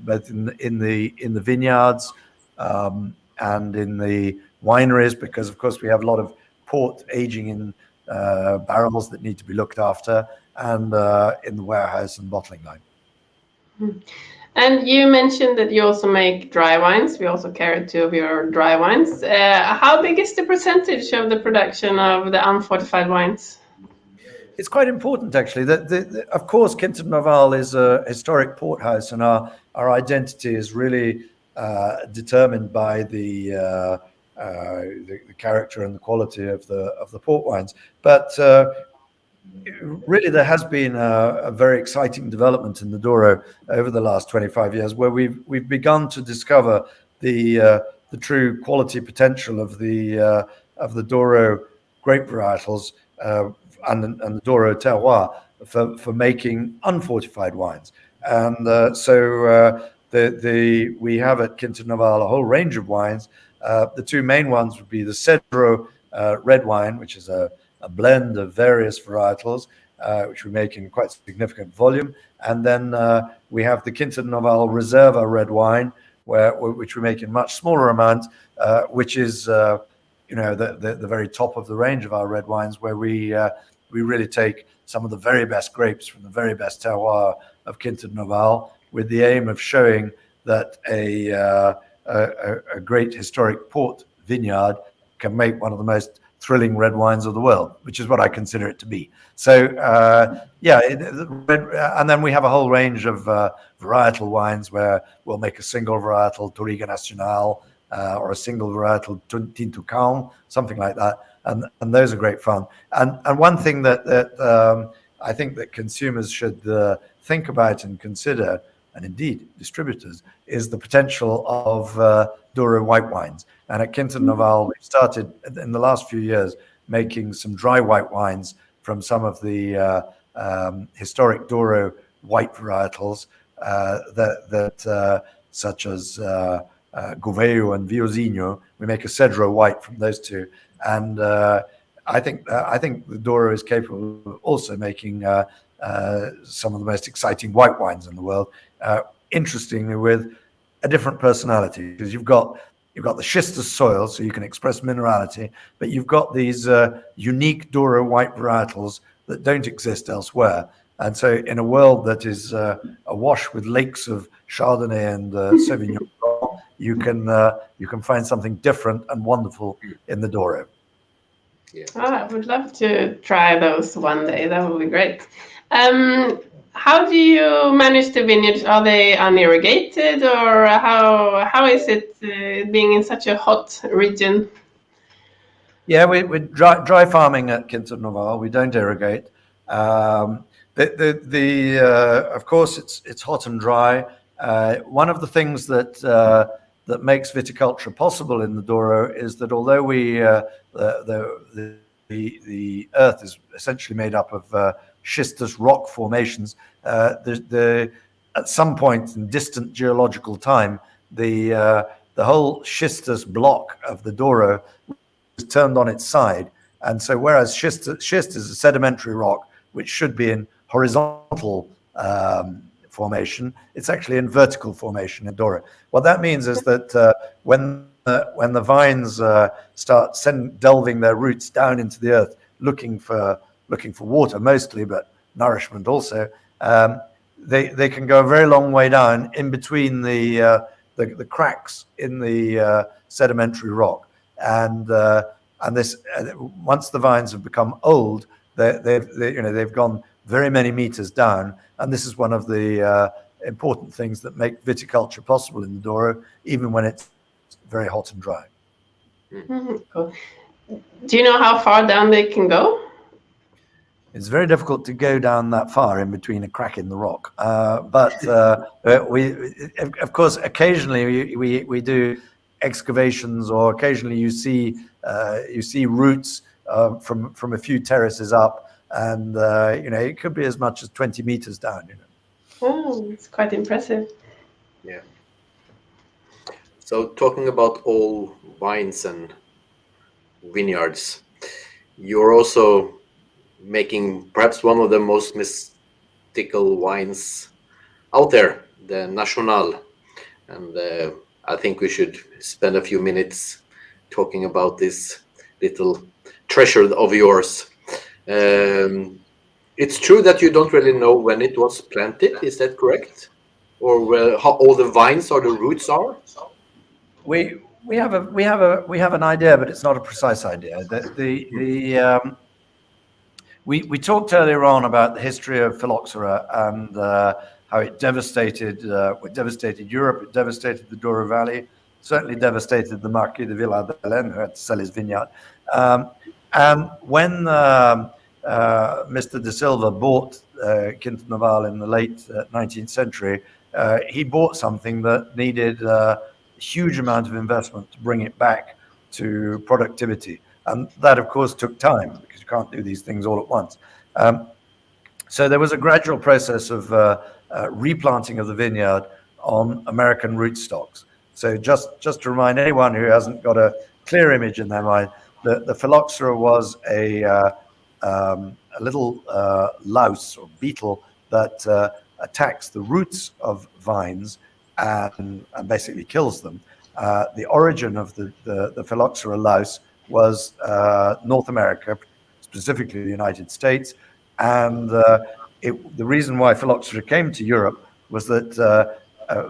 Speaker 3: both in the vineyards and in the wineries, because of course we have a lot of port aging in barrels that need to be looked after, and in the warehouse and bottling line.
Speaker 1: And you mentioned that you also make dry wines. We also carry 2 of your dry wines. How big is the percentage of the production of the unfortified wines?
Speaker 3: It's quite important, actually. Of course, Quinta de Noval is a historic port house, and our identity is really determined by the character and the quality of the port wines. But really, there has been a very exciting development in the Douro over the last 25 years, where we've begun to discover the true quality potential of the Douro grape varietals and the Douro terroir for making unfortified wines. And we have at Quinta Noval a whole range of wines. The two main ones would be the Cedro red wine, which is a blend of various varietals, which we make in quite significant volume. And then we have the Quinta Noval Reserva red wine, which we make in much smaller amounts, which is the very top of the range of our red wines, where we really take some of the very best grapes from the very best terroir of Quinta Noval, with the aim of showing that a great historic port vineyard can make one of the most thrilling red wines of the world, which is what I consider it to be. So and then we have a whole range of varietal wines where we'll make a single varietal Touriga Nacional or a single varietal Tinto Calm, something like that, and those are great fun. And one thing that I think that consumers should think about and consider, and indeed distributors, is the potential of Douro white wines. And at Quinta Noval, we've started in the last few years making some dry white wines from some of the historic Douro white varietals that such as Gouveia and Viosinho. We make a Cedro white from those two, and I think the Douro is capable of also making some of the most exciting white wines in the world. Interestingly, with a different personality, because you've got the schistous soil, so you can express minerality, but you've got these unique Douro white varietals that don't exist elsewhere. And so, in a world that is awash with lakes of Chardonnay and Sauvignon Blanc, you can find something different and wonderful in the Douro.
Speaker 1: Yeah. I would love to try those one day. That would be great. How do you manage the vineyards? Are they unirrigated, or how is it being in such a hot region?
Speaker 3: Yeah, we're dry farming at Quinta Noval. We don't irrigate. Of course, it's hot and dry. One of the things that makes viticulture possible in the Douro is that although the earth is essentially made up of schistous rock formations, at some point in distant geological time, the whole schistous block of the Douro was turned on its side. And so whereas schist is a sedimentary rock which should be in horizontal formation, it's actually in vertical formation in Douro. What that means is that when the vines start delving their roots down into the earth, looking for water mostly, but nourishment also, they can go a very long way down in between the cracks in the sedimentary rock, and this once the vines have become old, they've gone very many meters down, and this is one of the important things that make viticulture possible in the Douro, even when it's very hot and dry.
Speaker 1: Mm-hmm. Cool. Do you know how far down they can go?
Speaker 3: It's very difficult to go down that far in between a crack in the rock, but we, of course, occasionally we do excavations, or occasionally you see roots from a few terraces up, and it could be as much as 20 meters down.
Speaker 1: Oh, it's quite impressive.
Speaker 2: Yeah. So talking about all wines and vineyards, you're also making perhaps one of the most mystical wines out there, the Nacional. And I think we should spend a few minutes talking about this little treasure of yours. It's true that you don't really know when it was planted, is that correct? Or how all the vines or the roots are?
Speaker 3: We have an idea, but it's not a precise idea. We talked earlier on about the history of phylloxera and how it devastated Europe, it devastated the Douro Valley, certainly devastated the Marquis de Villard-de-Lans, who had to sell his vineyard. And when Mr. da Silva bought Quinta Noval in the late 19th century, he bought something that needed a huge amount of investment to bring it back to productivity. And that, of course, took time because you can't do these things all at once. So there was a gradual process of replanting of the vineyard on American rootstocks. So just to remind anyone who hasn't got a clear image in their mind, the phylloxera was a little louse or beetle that attacks the roots of vines and basically kills them. The origin of the phylloxera louse was North America, specifically the United States. And the reason why phylloxera came to Europe was that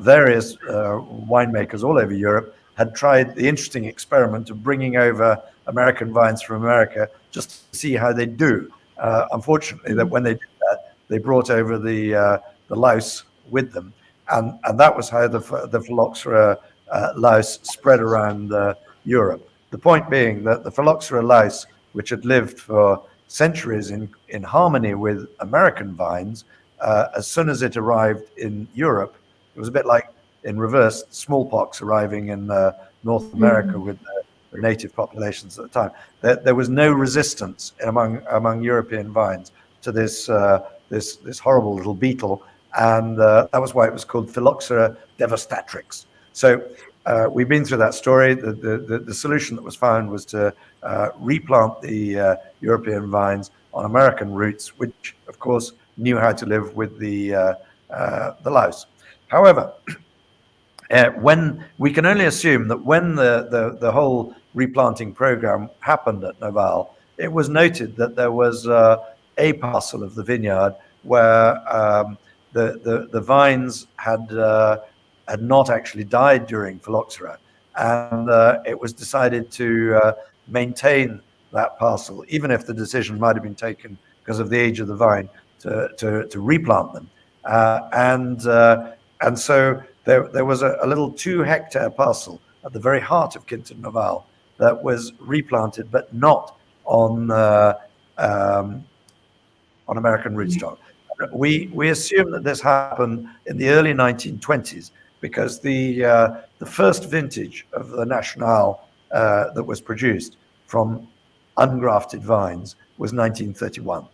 Speaker 3: various winemakers all over Europe had tried the interesting experiment of bringing over American vines from America just to see how they do. Unfortunately, that when they did that, they brought over the louse with them, and that was how the phylloxera louse spread around Europe. The point being that the phylloxera louse, which had lived for centuries in harmony with American vines, as soon as it arrived in Europe, it was a bit like in reverse, smallpox arriving in North America with the native populations at the time. There was no resistance among European vines to this horrible little beetle, and that was why it was called Phylloxera devastatrix. So we've been through that story. The solution that was found was to replant the European vines on American roots, which of course knew how to live with the louse. However, when we can only assume that when the whole replanting program happened at Noval, it was noted that there was a parcel of the vineyard where the vines had not actually died during phylloxera, and it was decided to maintain that parcel, even if the decision might have been taken because of the age of the vine to replant them, and so there was a little 2-hectare parcel at the very heart of Quinta Noval that was replanted, but not on American rootstock. We assume that this happened in the early 1920s because the first vintage of the National that was produced from ungrafted vines was 1931,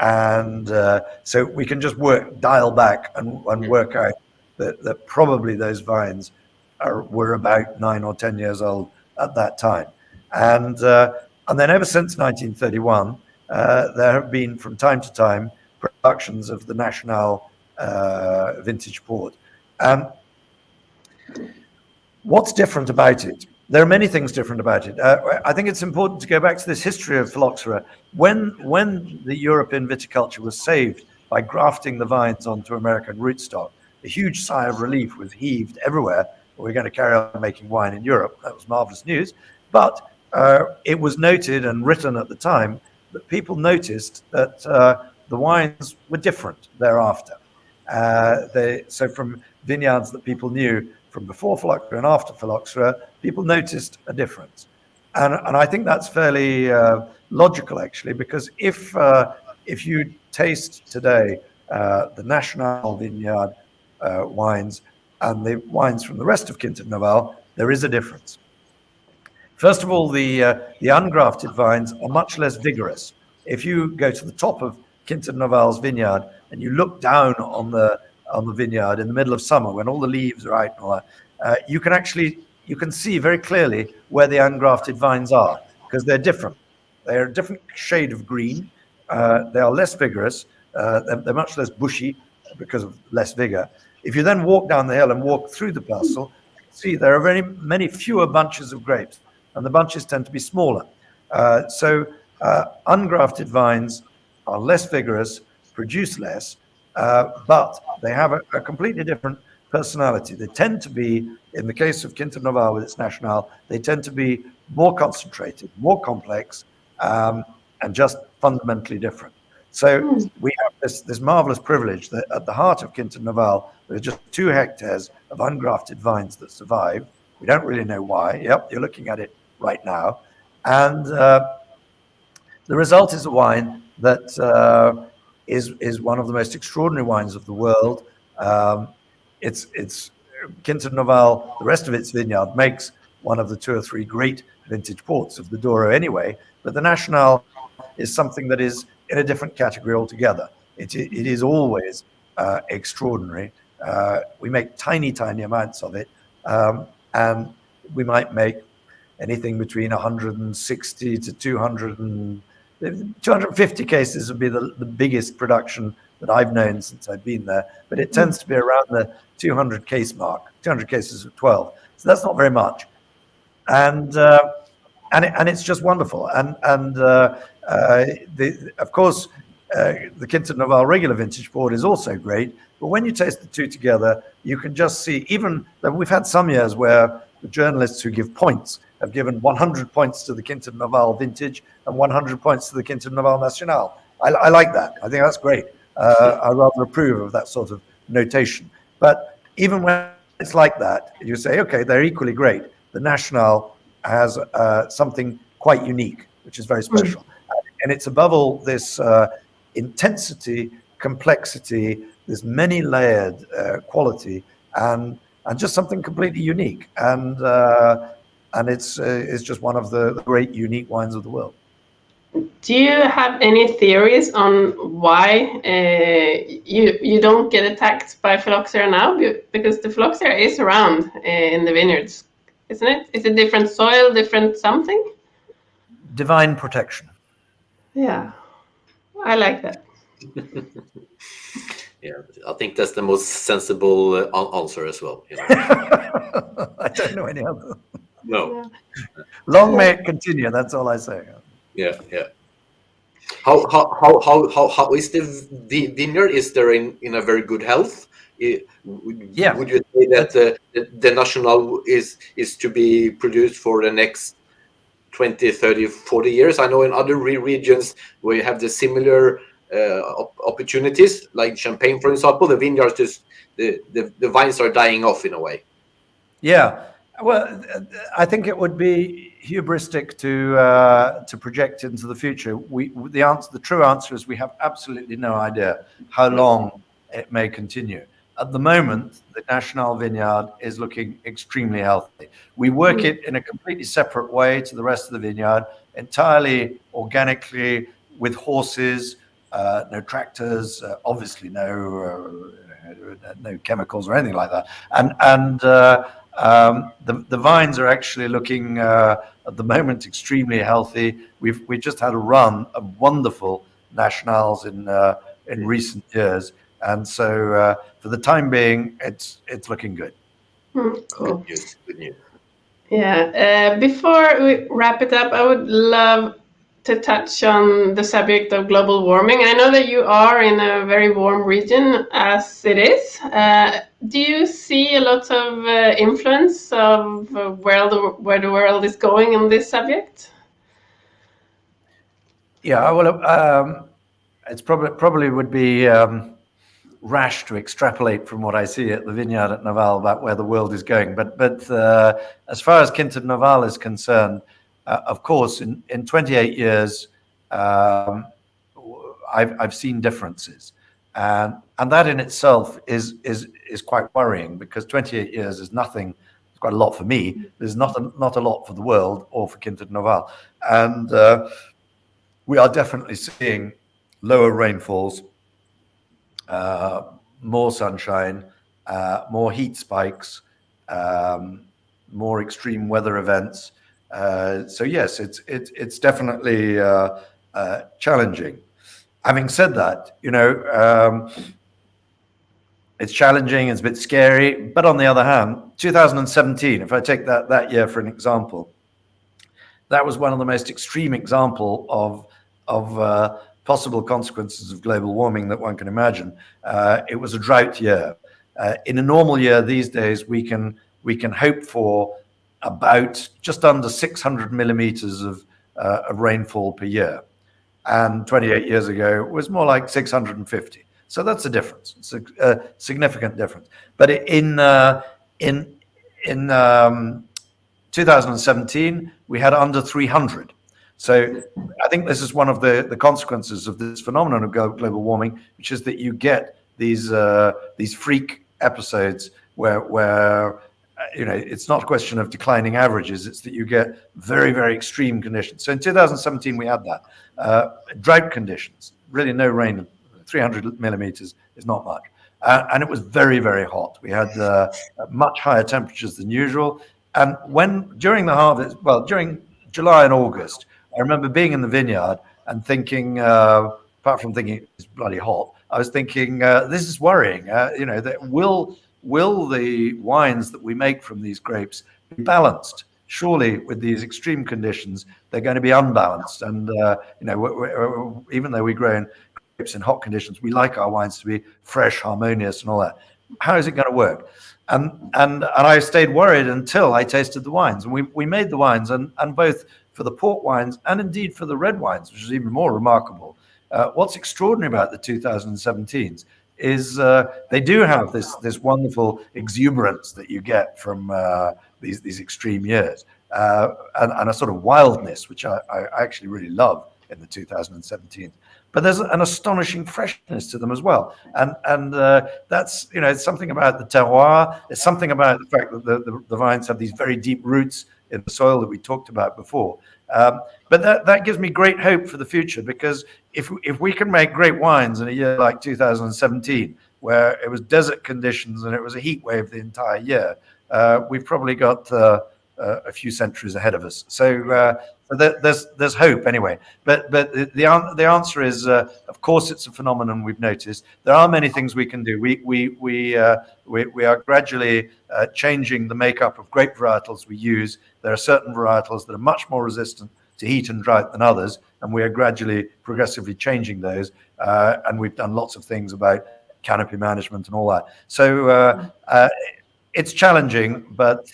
Speaker 3: and so we can just dial back and work out that probably those vines were about 9 or 10 years old at that time, and then ever since 1931, there have been from time to time productions of the National vintage port. What's different about it? There are many things different about it. I think it's important to go back to this history of phylloxera. When the European viticulture was saved by grafting the vines onto American rootstock, a huge sigh of relief was heaved everywhere. We're going to carry on making wine in Europe. That was marvelous news. But it was noted and written at the time that people noticed that the wines were different thereafter. So from vineyards that people knew from before phylloxera and after phylloxera, people noticed a difference. And I think that's fairly logical, actually, because if you taste today the National vineyard wines and the wines from the rest of Quinta Noval, there is a difference. First of all, the ungrafted vines are much less vigorous. If you go to the top of Quinta Noval's vineyard and you look down on the vineyard in the middle of summer when all the leaves are out and all that, you can see very clearly where the ungrafted vines are because they're different. They're a different shade of green. They are less vigorous. They're much less bushy because of less vigor. If you then walk down the hill and walk through the parcel, you can see there are many fewer bunches of grapes, and the bunches tend to be smaller. So ungrafted vines are less vigorous, produce less, but they have a completely different personality. They tend to be, in the case of Quinta Noval with its National, they tend to be more concentrated, more complex, and just fundamentally different. So we have this marvelous privilege that at the heart of Quinta Noval, there are just 2 hectares of ungrafted vines that survive. We don't really know why. Yep, you're looking at it right now. And The result is a wine that is one of the most extraordinary wines of the world. It's Quinta Noval, the rest of its vineyard makes one of the 2 or 3 great vintage ports of the Douro anyway, but the National is something that is in a different category altogether. It is always extraordinary. We make tiny amounts of it, and we might make anything between 160 to 250 cases would be the biggest production that I've known since I've been there, but it tends to be around the 200 case mark, 200 cases of 12. So that's not very much, and it's just wonderful. Of course, the Quinta Noval regular vintage port is also great, but when you taste the two together, you can just see, even that we've had some years where the journalists who give points have given 100 points to the Quinta Noval vintage and 100 points to the Quinta Noval Nacional. I like that. I think that's great. I rather approve of that sort of notation. But even when it's like that, you say, okay, they're equally great. The National has something quite unique, which is very special. And it's above all this intensity, complexity, this many-layered quality, and just something completely unique. And it's just one of the great unique wines of the world.
Speaker 1: Do you have any theories on why you don't get attacked by phylloxera now? Because the phylloxera is around in the vineyards, isn't it? Is it different soil, different something?
Speaker 3: Divine protection.
Speaker 1: Yeah, I like that.
Speaker 2: Yeah, I think that's the most sensible answer as well. You know?
Speaker 3: I don't know any other.
Speaker 2: No.
Speaker 1: Yeah.
Speaker 3: Long may it continue. That's all I say.
Speaker 2: Yeah. How is the vineyard? Is there in a very good health?
Speaker 3: Yeah.
Speaker 2: Would you say that the National is to be produced for the next 20, 30, 40 years? I know in other regions where you have the similar opportunities, like Champagne, for example, the vineyards just the vines are dying off in a way.
Speaker 3: Yeah. Well, I think it would be hubristic to project into the future. The true answer is we have absolutely no idea how long it may continue. At the moment, the National Vineyard is looking extremely healthy. We work it in a completely separate way to the rest of the vineyard, entirely organically, with horses, no tractors, obviously no chemicals or anything like that. And the vines are actually looking at the moment extremely healthy. We just had a run of wonderful Nationals in recent years, and so for the time being, it's looking good.
Speaker 1: Cool.
Speaker 2: Good news.
Speaker 1: Yeah. Before we wrap it up, I would love to touch on the subject of global warming. I know that you are in a very warm region as it is. Do you see a lot of influence of where the world is going on this subject?
Speaker 3: Yeah, well, it's probably would be rash to extrapolate from what I see at the vineyard at Noval about where the world is going. But as far as Quinta Noval is concerned, of course, in 28 years, I've seen differences, and that in itself is quite worrying, because 28 years is nothing. It's quite a lot for me. There's not a lot for the world or for Quinta Noval, and we are definitely seeing lower rainfalls, more sunshine, more heat spikes, more extreme weather events. So yes, it's definitely challenging. Having said that, it's challenging, it's a bit scary, but on the other hand, 2017, if I take that year for an example, that was one of the most extreme example of possible consequences of global warming that one can imagine. It was a drought year. In a normal year these days, we can hope for about just under 600 millimeters of rainfall per year, and 28 years ago it was more like 650. So that's a difference. It's a significant difference. But in 2017, we had under 300. So I think this is one of the consequences of this phenomenon of global warming, which is that you get these freak episodes where it's not a question of declining averages, it's that you get very, very extreme conditions. So in 2017, we had that. Drought conditions, really no rain, 300 millimeters is not much. And it was very, very hot. We had much higher temperatures than usual. And during the harvest, during July and August, I remember being in the vineyard and thinking, apart from thinking it's bloody hot, I was thinking, this is worrying. That will the wines that we make from these grapes be balanced? Surely, with these extreme conditions, they're going to be unbalanced. And even though we grow in grapes in hot conditions, we like our wines to be fresh, harmonious, and all that. How is it going to work? And I stayed worried until I tasted the wines. And we made the wines, and both for the port wines and indeed for the red wines, which is even more remarkable. What's extraordinary about the 2017s is they do have this wonderful exuberance that you get from these extreme years, and a sort of wildness, which I actually really love in the 2017s. But there's an astonishing freshness to them as well, and that's it's something about the terroir. It's something about the fact that the vines have these very deep roots in the soil that we talked about before. But that gives me great hope for the future, because if we can make great wines in a year like 2017, where it was desert conditions and it was a heat wave the entire year, we've probably got a few centuries ahead of us. So there's hope anyway. But the answer is, of course, it's a phenomenon we've noticed. There are many things we can do. We are gradually changing the makeup of grape varietals we use. There are certain varietals that are much more resistant to heat and drought than others, and we are gradually, progressively changing those. And we've done lots of things about canopy management and all that. So it's challenging, but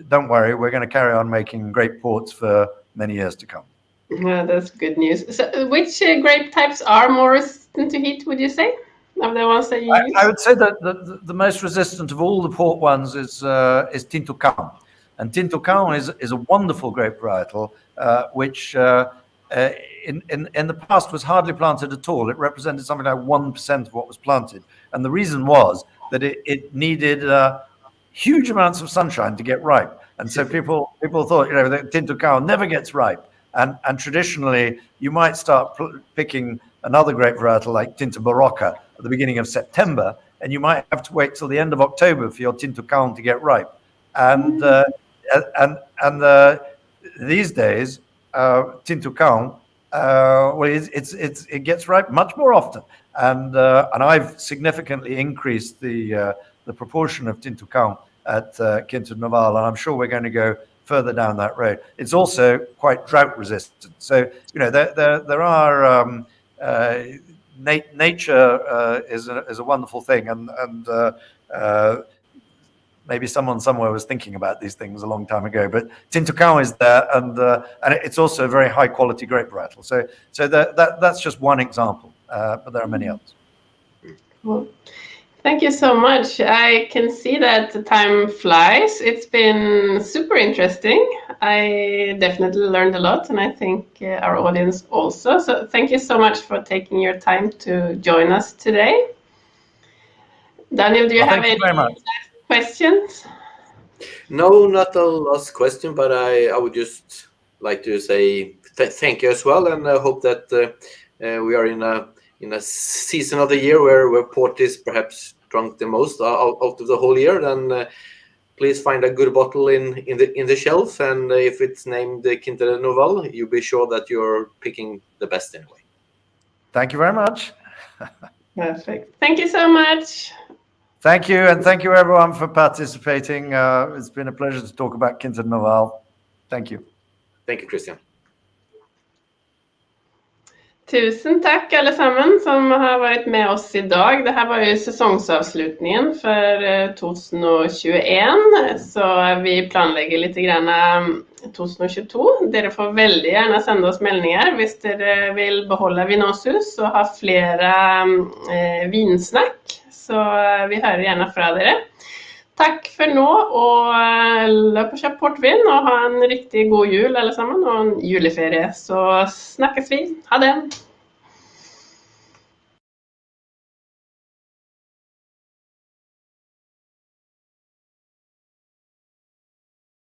Speaker 3: don't worry, we're going to carry on making great ports for many years to come.
Speaker 1: Yeah, that's good news. So which grape types are more resistant to heat, would you say, of the ones that you use?
Speaker 3: I would say that the most resistant of all the port ones is Tinto Caon. And Tinto Caon is a wonderful grape varietal, which in the past was hardly planted at all. It represented something like 1% of what was planted. And the reason was that it needed huge amounts of sunshine to get ripe. And so people thought, that Tinto Caon never gets ripe. And traditionally, you might start picking another grape varietal like Tinto Barocca at the beginning of September, and you might have to wait till the end of October for your Tinto Caon to get ripe. And these days, Tinto Caon, it gets ripe much more often. And I've significantly increased the proportion of Tinto Caon at Quinta Noval, and I'm sure we're going to go further down that road. It's also quite drought resistant. So there are nature is a wonderful thing, and maybe someone somewhere was thinking about these things a long time ago. But Tinto Caon is there, and it's also a very high quality grape varietal. So that's just one example, but there are many others.
Speaker 1: Cool. Thank you so much. I can see that the time flies. It's been super interesting. I definitely learned a lot, and I think our audience also. So thank you so much for taking your time to join us today. Daniel, do you have any last questions?
Speaker 2: No, not a last question, but I would just like to say thank you as well, and I hope that we are in a season of the year where port is perhaps drunk the most out of the whole year. Then please find a good bottle in the shelf, and if it's named Quinta Noval, you be sure that you're picking the best anyway.
Speaker 3: Thank you very much.
Speaker 1: Perfect. Thank you so much.
Speaker 3: Thank you, and thank you everyone for participating. It's been a pleasure to talk about Quinta Noval. Thank you.
Speaker 2: Thank you, Christian.
Speaker 1: Tusen takk alle sammen som har vært med oss i dag. Dette var jo sesongsavslutningen for 2021, så vi planlegger litt grann 2022. Dere får veldig gjerne sende oss meldinger hvis dere vil beholde Vinosus og ha flere vinsnakk, så vi hører gjerne fra dere. Takk for nå, og løp og kjøp portvin, og ha en riktig god jul alle sammen, og en juleferie. Så snakkes vi. Ha det!